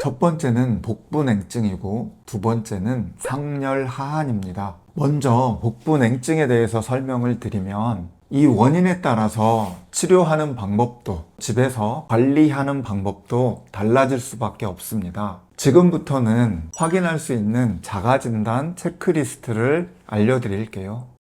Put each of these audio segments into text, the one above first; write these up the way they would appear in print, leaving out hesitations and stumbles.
첫 번째는 복부냉증이고 두 번째는 상열하한입니다. 먼저 복부냉증에 대해서 설명을 드리면 이 원인에 따라서 치료하는 방법도 집에서 관리하는 방법도 달라질 수밖에 없습니다. 지금부터는 확인할 수 있는 자가진단 체크리스트를 알려드릴게요.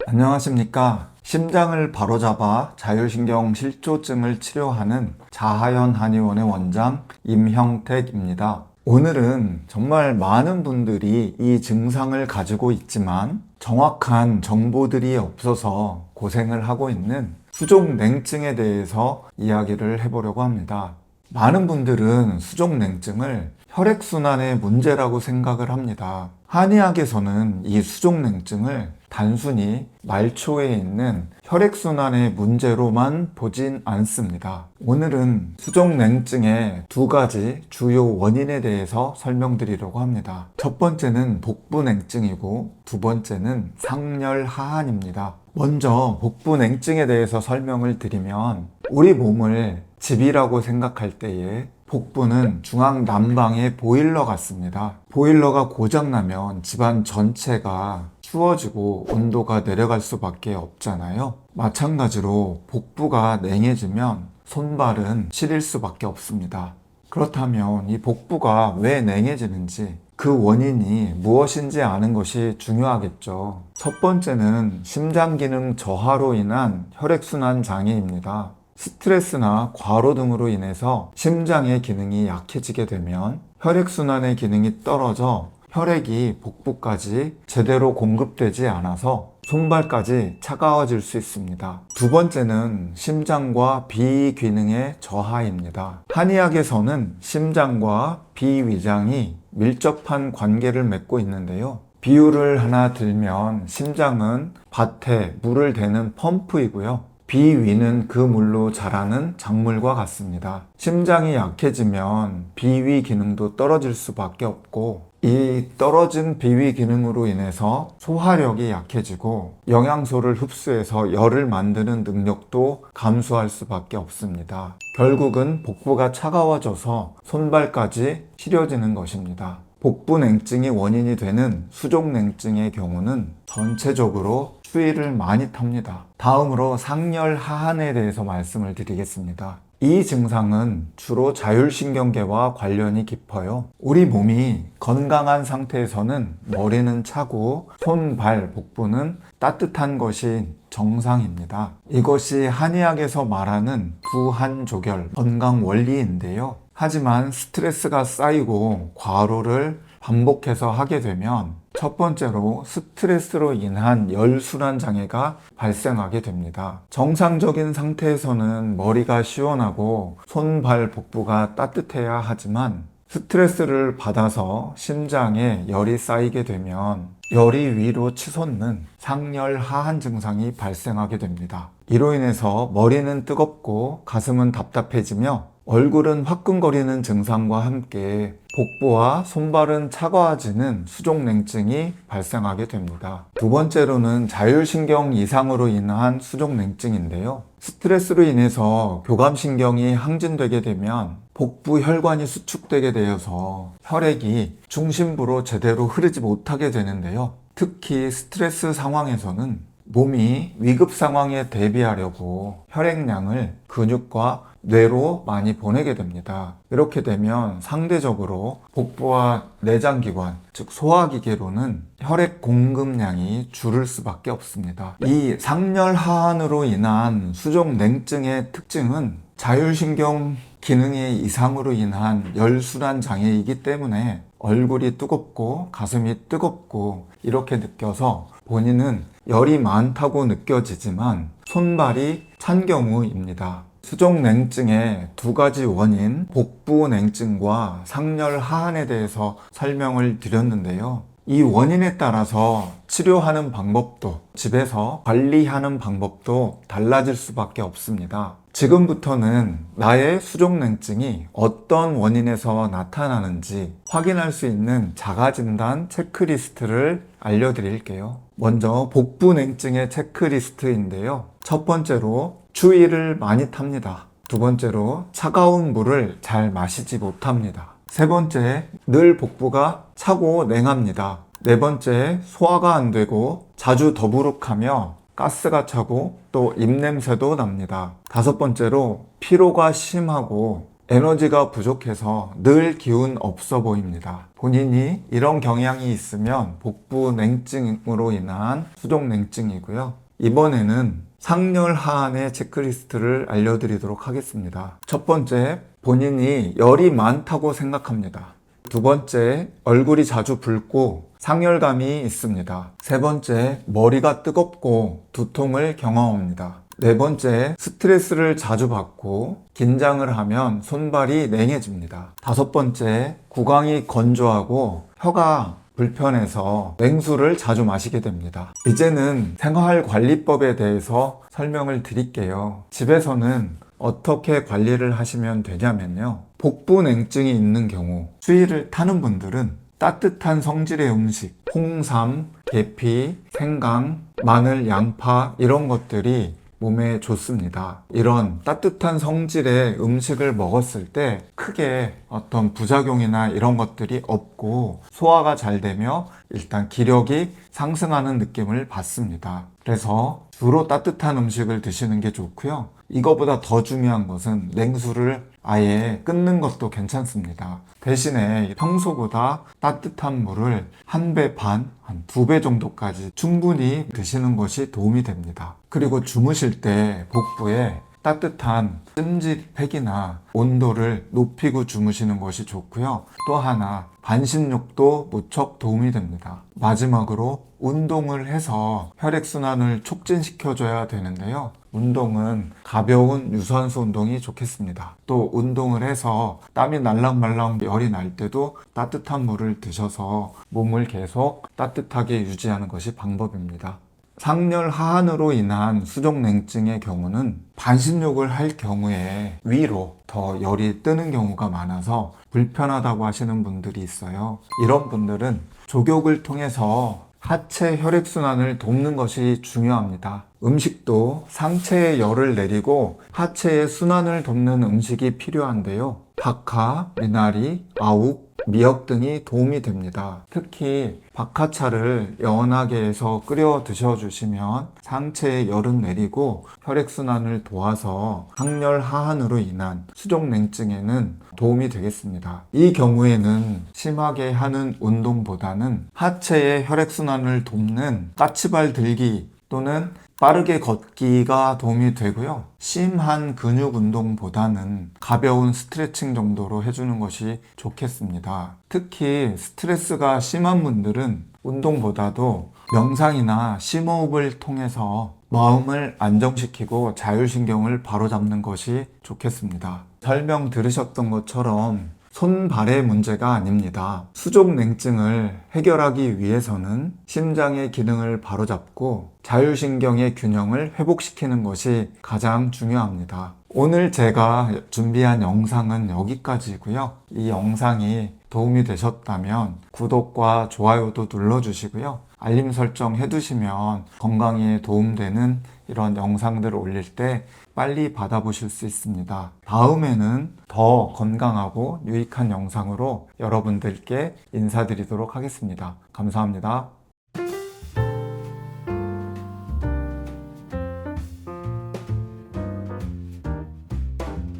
안녕하십니까. 심장을 바로잡아 자율신경 실조증을 치료하는 자하연 한의원의 원장 임형택입니다. 오늘은 정말 많은 분들이 이 증상을 가지고 있지만 정확한 정보들이 없어서 고생을 하고 있는 수족냉증에 대해서 이야기를 해보려고 합니다. 많은 분들은 수족냉증을 혈액순환의 문제라고 생각을 합니다. 한의학에서는 이 수족냉증을 단순히 말초에 있는 혈액순환의 문제로만 보진 않습니다. 오늘은 수족냉증의 두 가지 주요 원인에 대해서 설명드리려고 합니다. 첫 번째는 복부냉증이고 두 번째는 상열하한입니다. 먼저 복부냉증에 대해서 설명을 드리면 우리 몸을 집이라고 생각할 때에 복부는 중앙 난방의 보일러 같습니다. 보일러가 고장나면 집안 전체가 추워지고 온도가 내려갈 수밖에 없잖아요. 마찬가지로 복부가 냉해지면 손발은 시릴 수밖에 없습니다. 그렇다면 이 복부가 왜 냉해지는지 그 원인이 무엇인지 아는 것이 중요하겠죠. 첫 번째는 심장 기능 저하로 인한 혈액순환 장애입니다. 스트레스나 과로 등으로 인해서 심장의 기능이 약해지게 되면 혈액순환의 기능이 떨어져 혈액이 복부까지 제대로 공급되지 않아서 손발까지 차가워질 수 있습니다. 두 번째는 심장과 비기능의 저하입니다. 한의학에서는 심장과 비위장이 밀접한 관계를 맺고 있는데요. 비유를 하나 들면 심장은 밭에 물을 대는 펌프이고요. 비위는 그 물로 자라는 작물과 같습니다. 심장이 약해지면 비위 기능도 떨어질 수밖에 없고 이 떨어진 비위 기능으로 인해서 소화력이 약해지고 영양소를 흡수해서 열을 만드는 능력도 감소할 수밖에 없습니다. 결국은 복부가 차가워져서 손발까지 시려지는 것입니다. 복부냉증이 원인이 되는 수족냉증의 경우는 전체적으로 추위를 많이 탑니다. 다음으로 상열하한에 대해서 말씀을 드리겠습니다. 이 증상은 주로 자율신경계와 관련이 깊어요. 우리 몸이 건강한 상태에서는 머리는 차고 손, 발, 복부는 따뜻한 것이 정상입니다. 이것이 한의학에서 말하는 부한조결, 건강 원리인데요. 하지만 스트레스가 쌓이고 과로를 반복해서 하게 되면 첫 번째로 스트레스로 인한 열순환 장애가 발생하게 됩니다. 정상적인 상태에서는 머리가 시원하고 손, 발, 복부가 따뜻해야 하지만 스트레스를 받아서 심장에 열이 쌓이게 되면 열이 위로 치솟는 상열하한 증상이 발생하게 됩니다. 이로 인해서 머리는 뜨겁고 가슴은 답답해지며 얼굴은 화끈거리는 증상과 함께 복부와 손발은 차가워지는 수족냉증이 발생하게 됩니다. 두 번째로는 자율신경 이상으로 인한 수족냉증인데요. 스트레스로 인해서 교감신경이 항진되게 되면 복부 혈관이 수축되게 되어서 혈액이 중심부로 제대로 흐르지 못하게 되는데요. 특히 스트레스 상황에서는 몸이 위급 상황에 대비하려고 혈액량을 근육과 뇌로 많이 보내게 됩니다. 이렇게 되면 상대적으로 복부와 내장기관, 즉 소화기계로는 혈액 공급량이 줄을 수밖에 없습니다. 이 상열하한으로 인한 수족냉증의 특징은 자율신경 기능의 이상으로 인한 열순환 장애이기 때문에 얼굴이 뜨겁고 가슴이 뜨겁고 이렇게 느껴서 본인은 열이 많다고 느껴지지만 손발이 찬 경우입니다. 수족냉증의 두 가지 원인, 복부냉증과 상열하한에 대해서 설명을 드렸는데요. 이 원인에 따라서 치료하는 방법도 집에서 관리하는 방법도 달라질 수밖에 없습니다. 지금부터는 나의 수족냉증이 어떤 원인에서 나타나는지 확인할 수 있는 자가진단 체크리스트를 알려드릴게요. 먼저 복부냉증의 체크리스트인데요. 첫 번째로 추위를 많이 탑니다. 두 번째로 차가운 물을 잘 마시지 못합니다. 세 번째, 늘 복부가 차고 냉합니다. 네 번째, 소화가 안 되고 자주 더부룩하며 가스가 차고 또 입냄새도 납니다. 다섯 번째로 피로가 심하고 에너지가 부족해서 늘 기운 없어 보입니다. 본인이 이런 경향이 있으면 복부 냉증으로 인한 수족 냉증이고요. 이번에는 상열 하한의 체크리스트를 알려드리도록 하겠습니다. 첫 번째, 본인이 열이 많다고 생각합니다. 두 번째, 얼굴이 자주 붉고 상열감이 있습니다. 세 번째, 머리가 뜨겁고 두통을 경험합니다. 네 번째, 스트레스를 자주 받고 긴장을 하면 손발이 냉해집니다. 다섯 번째, 구강이 건조하고 혀가 불편해서 냉수를 자주 마시게 됩니다. 이제는 생활관리법에 대해서 설명을 드릴게요. 집에서는 어떻게 관리를 하시면 되냐면요. 복부 냉증이 있는 경우 추위를 타는 분들은 따뜻한 성질의 음식, 홍삼, 계피, 생강, 마늘, 양파 이런 것들이 몸에 좋습니다. 이런 따뜻한 성질의 음식을 먹었을 때 크게 어떤 부작용이나 이런 것들이 없고 소화가 잘 되며 일단 기력이 상승하는 느낌을 받습니다. 그래서 주로 따뜻한 음식을 드시는 게 좋고요. 이거보다 더 중요한 것은 냉수를 아예 끊는 것도 괜찮습니다. 대신에 평소보다 따뜻한 물을 1배 반, 한 2배 정도까지 충분히 드시는 것이 도움이 됩니다. 그리고 주무실 때 복부에 따뜻한 찜질팩이나 온도를 높이고 주무시는 것이 좋고요. 또 하나, 반신욕도 무척 도움이 됩니다. 마지막으로 운동을 해서 혈액순환을 촉진시켜줘야 되는데요. 운동은 가벼운 유산소 운동이 좋겠습니다. 또 운동을 해서 땀이 날랑말랑 열이 날 때도 따뜻한 물을 드셔서 몸을 계속 따뜻하게 유지하는 것이 방법입니다. 상열 하한으로 인한 수족 냉증의 경우는 반신욕을 할 경우에 위로 더 열이 뜨는 경우가 많아서 불편하다고 하시는 분들이 있어요. 이런 분들은 족욕을 통해서 하체 혈액순환을 돕는 것이 중요합니다. 음식도 상체에 열을 내리고 하체의 순환을 돕는 음식이 필요한데요. 박하, 미나리, 아욱, 미역 등이 도움이 됩니다. 특히 박하차를 연하게 해서 끓여 드셔주시면 상체에 열은 내리고 혈액순환을 도와서 상열 하한으로 인한 수족 냉증에는 도움이 되겠습니다. 이 경우에는 심하게 하는 운동보다는 하체의 혈액순환을 돕는 까치발 들기 또는 빠르게 걷기가 도움이 되고요. 심한 근육 운동보다는 가벼운 스트레칭 정도로 해주는 것이 좋겠습니다. 특히 스트레스가 심한 분들은 운동보다도 명상이나 심호흡을 통해서 마음을 안정시키고 자율신경을 바로잡는 것이 좋겠습니다. 설명 들으셨던 것처럼 손발의 문제가 아닙니다. 수족 냉증을 해결하기 위해서는 심장의 기능을 바로잡고 자율신경의 균형을 회복시키는 것이 가장 중요합니다. 오늘 제가 준비한 영상은 여기까지고요. 이 영상이 도움이 되셨다면 구독과 좋아요도 눌러주시고요. 알림 설정 해두시면 건강에 도움되는 이런 영상들을 올릴 때 빨리 받아보실 수 있습니다. 다음에는 더 건강하고 유익한 영상으로 여러분들께 인사드리도록 하겠습니다. 감사합니다.